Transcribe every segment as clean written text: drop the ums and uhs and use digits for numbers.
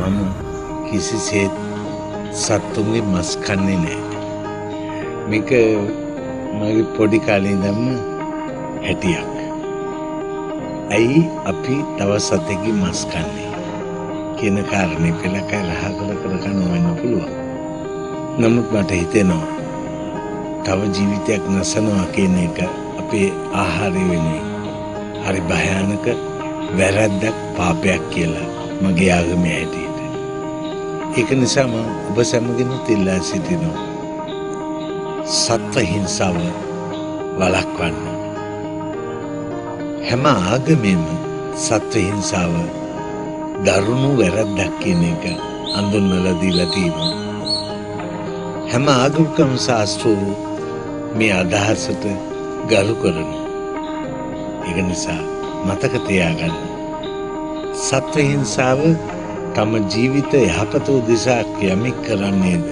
මම කිසිසේත් සත්තුන්ගේ මස් කන්නේ නැහැ. මේක මගේ පොඩි කාලේ ඉඳන්ම හැටියක්. ඇයි අපි දවස් 7කින් මස් කන්නේ කියන කාරණේ පෙළකා රහකල කරගන්න වෙන්න පුළුවන්. නමුත් මට හිතෙනවා තව ජීවිතයක් නැසනවා කියන එක අපේ ආහාරය වෙනුවෙන් හරි භයානක වැරද්දක් පාපයක් කියලා මගේ ආගමේ හැටියට. ඒක නිසා මම ඔබ සැමගෙන ඉල්ලා සිටිනවා සත්ව හිංසාව වළක්වන්න. හැම ආගමෙම සත්ව හිංසාව දරුණු වැරද්දක් කියන එක අඳුන්වලා දීලා තියෙනවා. හැම ආගමිකම ශාස්ත්‍රෝ මේ අදහසට ගරු කරනවා. ඒක නිසා මතක තියාගන්න. සත්ව හිංසාව තම ජීවිත යහපත උදෙසා යමෙක් කරන්නේද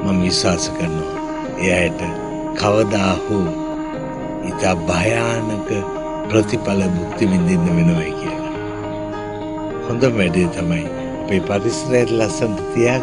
මම විශ්වාස කරනවා එයාට කවදා හෝ ඉතා භයානක ප්‍රතිඵල භුක්ති විඳින්න වෙනවා කියලා. හොඳම වැඩේ තමයි අපේ පරිසරය ලස්සනට තියාගන්න.